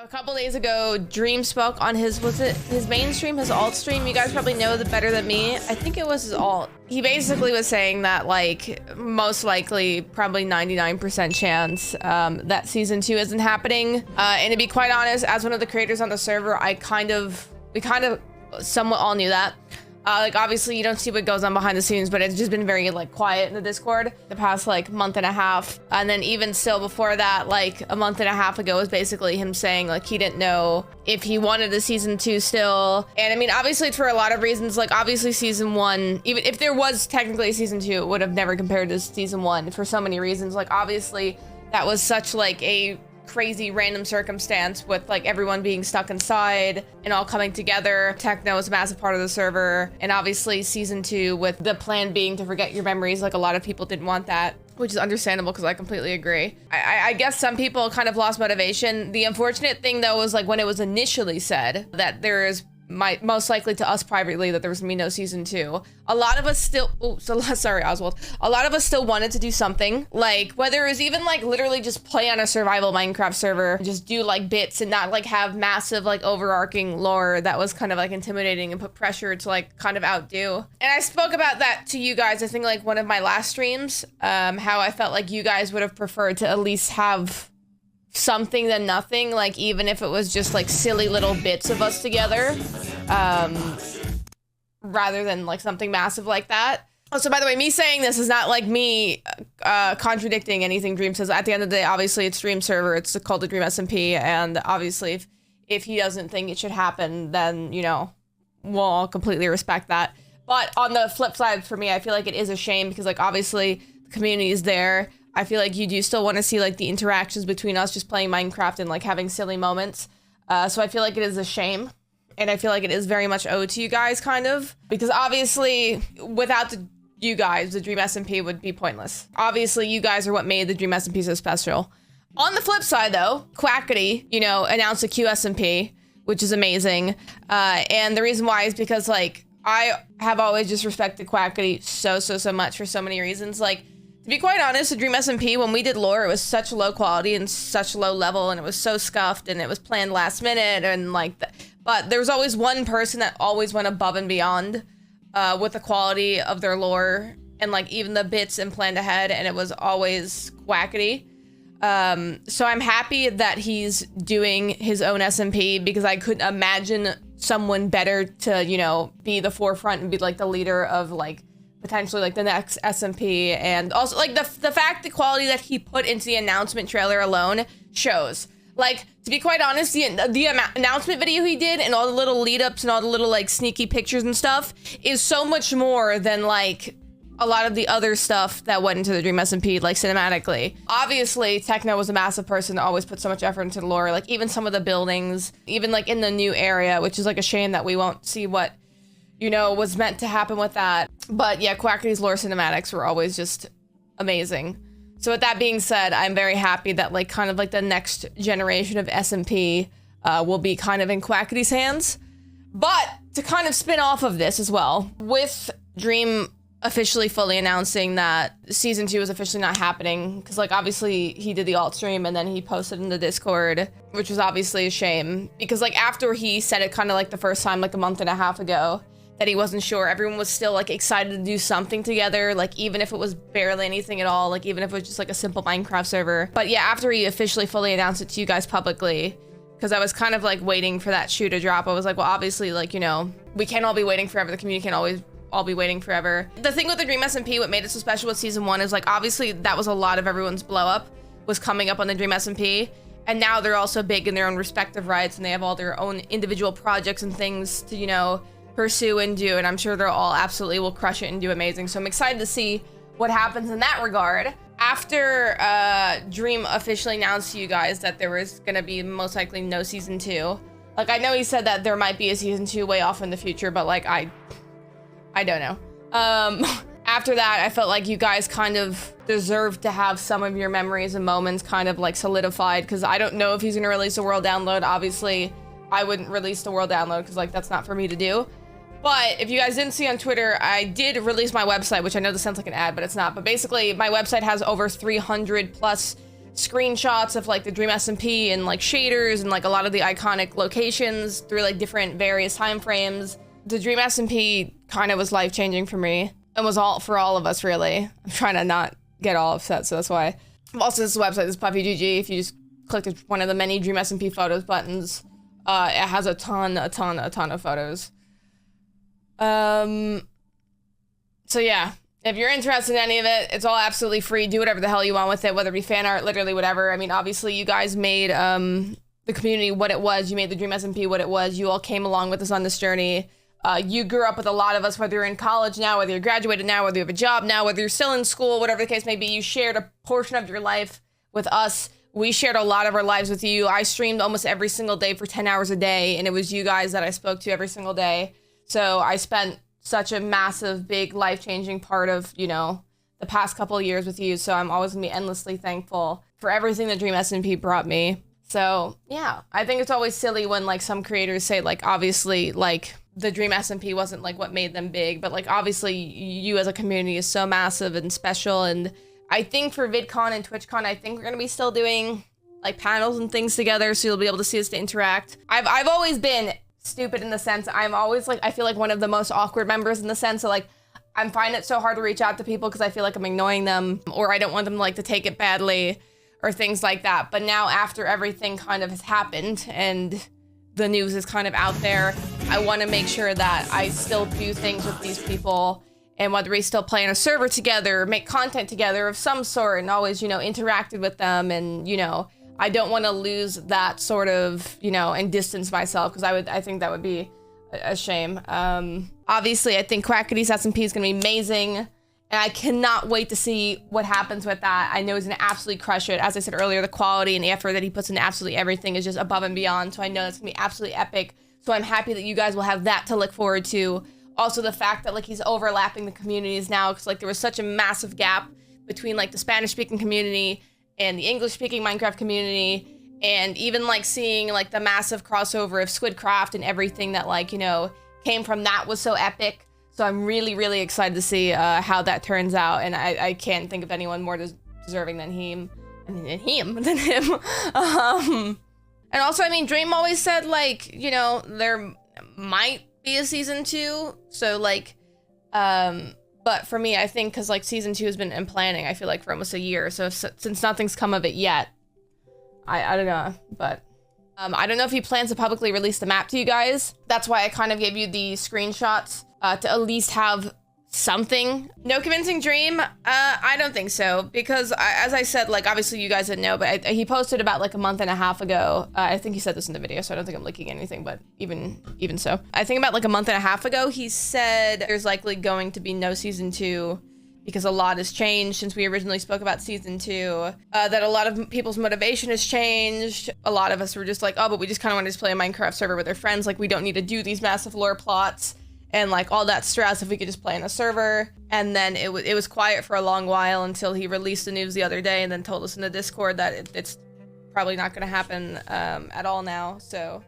A couple days ago, Dream spoke on his main stream, his alt stream? You guys probably know that better than me. I think it was his alt. He basically was saying that, like, most likely, probably 99% chance that season 2 isn't happening. And to be quite honest, as one of the creators on the server, we kind of somewhat all knew that. Like, obviously, you don't see what goes on behind the scenes, but it's just been very, like, quiet in the Discord the past, like, month and a half. And then even still before that, like, a month and a half ago was basically him saying, like, he didn't know if he wanted a season 2 still. And, I mean, obviously, it's for a lot of reasons. Like, obviously, season 1, even if there was technically a season 2, it would have never compared to season 1 for so many reasons. Like, obviously, that was such, like, a crazy random circumstance with like everyone being stuck inside and all coming together. Techno is a massive part of the server, and obviously season 2 with the plan being to forget your memories. Like, a lot of people didn't want that, which is understandable because I completely agree. I guess some people kind of lost motivation. The unfortunate thing though was like when it was initially said that there is most likely to us privately that there was gonna be no season 2. A lot of us still, sorry Oswald. A lot of us still wanted to do something, like whether it was even like literally just play on a survival Minecraft server, just do like bits and not like have massive like overarching lore that was kind of like intimidating and put pressure to like kind of outdo. And I spoke about that to you guys, I think like one of my last streams, how I felt like you guys would have preferred to at least have something than nothing, like even if it was just like silly little bits of us together, rather than like something massive like that. Also, by the way, me saying this is not like me contradicting anything Dream says. At the end of the day, obviously it's Dream server, it's called the Dream SMP, and obviously if he doesn't think it should happen, then, you know, we'll all completely respect that. But on the flip side, for me, I feel like it is a shame because like obviously the community is there. I feel like you do still want to see like the interactions between us just playing Minecraft and like having silly moments. So I feel like it is a shame. And I feel like it is very much owed to you guys, kind of. Because obviously, without you guys, the Dream SMP would be pointless. Obviously, you guys are what made the Dream SMP so special. On the flip side though, Quackity, you know, announced a QSMP, which is amazing. And the reason why is because like, I have always just respected Quackity so much for so many reasons. Like, to be quite honest, the Dream SMP, when we did lore, it was such low quality and such low level, and it was so scuffed, and it was planned last minute, and like, but there was always one person that always went above and beyond with the quality of their lore, and like even the bits and planned ahead, and it was always Quackity. So I'm happy that he's doing his own SMP, because I couldn't imagine someone better to, you know, be the forefront and be like the leader of like, potentially like the next SMP. And also like the fact, the quality that he put into the announcement trailer alone shows. Like, to be quite honest, the announcement video he did and all the little lead ups and all the little like sneaky pictures and stuff is so much more than like a lot of the other stuff that went into the Dream SMP, like cinematically. Obviously, Techno was a massive person that always put so much effort into the lore, like even some of the buildings, even like in the new area, which is like a shame that we won't see what, you know, was meant to happen with that. But yeah, Quackity's lore cinematics were always just amazing. So with that being said, I'm very happy that like kind of like the next generation of SMP will be kind of in Quackity's hands. But to kind of spin off of this as well, with Dream officially fully announcing that season 2 is officially not happening, because like obviously he did the alt stream and then he posted in the Discord, which was obviously a shame, because like after he said it kind of like the first time, like a month and a half ago, that he wasn't sure, everyone was still like excited to do something together, like even if it was barely anything at all, like even if it was just like a simple Minecraft server. But yeah, after he officially fully announced it to you guys publicly, because I was kind of like waiting for that shoe to drop, I was like, well, obviously, like, you know, we can't all be waiting forever, the community can't always all be waiting forever. The thing with the Dream SMP, what made it so special with season 1 is like, obviously that was a lot of everyone's blow up was coming up on the Dream SMP, and now they're also big in their own respective rights, and they have all their own individual projects and things to, you know, pursue and do, and I'm sure they're all absolutely will crush it and do amazing. So I'm excited to see what happens in that regard. After Dream officially announced to you guys that there was gonna be most likely no season 2, like I know he said that there might be a season 2 way off in the future, but like I don't know. After that, I felt like you guys kind of deserved to have some of your memories and moments kind of like solidified, because I don't know if he's gonna release a world download. Obviously, I wouldn't release the world download because like that's not for me to do. But if you guys didn't see on Twitter, I did release my website, which I know this sounds like an ad, but it's not. But basically, my website has over 300 plus screenshots of like the Dream SMP and like shaders and like a lot of the iconic locations through like different various time frames. The Dream SMP kind of was life-changing for me and was all for all of us, really. I'm trying to not get all upset, so that's why. Also, this website, this Puffy GG, if you just click one of the many Dream SMP photos buttons, it has a ton of photos. So yeah, if you're interested in any of it, it's all absolutely free. Do whatever the hell you want with it, whether it be fan art, literally whatever. I mean, obviously you guys made the community what it was. You made the Dream SMP what it was. You all came along with us on this journey. You grew up with a lot of us, whether you're in college now, whether you're graduated now, whether you have a job now, whether you're still in school, whatever the case may be. You shared a portion of your life with us. We shared a lot of our lives with you. I streamed almost every single day for 10 hours a day, and it was you guys that I spoke to every single day. So I spent such a massive, big, life-changing part of, you know, the past couple of years with you. So I'm always gonna be endlessly thankful for everything that Dream SMP brought me. So yeah, I think it's always silly when like some creators say like, obviously like the Dream SMP wasn't like what made them big, but like obviously you as a community is so massive and special. And I think for VidCon and TwitchCon, I think we're gonna be still doing like panels and things together, so you'll be able to see us to interact. I've always been stupid in the sense I'm always like, I feel like one of the most awkward members in the sense of like, I'm finding it so hard to reach out to people because I feel like I'm annoying them or I don't want them like to take it badly or things like that. But now after everything kind of has happened and the news is kind of out there, I want to make sure that I still do things with these people, and whether we still play on a server together, make content together of some sort, and always, you know, interacted with them. And, you know, I don't want to lose that sort of, you know, and distance myself, because I think that would be a shame. Obviously, I think Quackity's SMP is going to be amazing, and I cannot wait to see what happens with that. I know he's going to absolutely crush it. As I said earlier, the quality and the effort that he puts into absolutely everything is just above and beyond, so I know that's going to be absolutely epic. So I'm happy that you guys will have that to look forward to. Also, the fact that like he's overlapping the communities now, because like there was such a massive gap between like the Spanish-speaking community and the English-speaking Minecraft community, and even like seeing like the massive crossover of Squidcraft and everything that like, you know, came from that was so epic. So I'm really, really excited to see how that turns out, and I can't think of anyone more deserving than him. And also, I mean, Dream always said like, you know, there might be a season 2. So like, but for me, I think because like season 2 has been in planning, I feel like for almost a year. So since nothing's come of it yet, I don't know, but I don't know if he plans to publicly release the map to you guys. That's why I kind of gave you the screenshots to at least have something. No convincing Dream? I don't think so, because as I said, like obviously you guys didn't know, but he posted about like a month and a half ago. I think he said this in the video, so I don't think I'm leaking anything, but even so. I think about like a month and a half ago, he said there's likely going to be no season 2 because a lot has changed since we originally spoke about season 2, that a lot of people's motivation has changed. A lot of us were just like, oh, but we just kind of want to just play a Minecraft server with our friends. Like we don't need to do these massive lore plots and like all that stress if we could just play in a server. And then it was quiet for a long while until he released the news the other day and then told us in the Discord that it's probably not going to happen at all now. So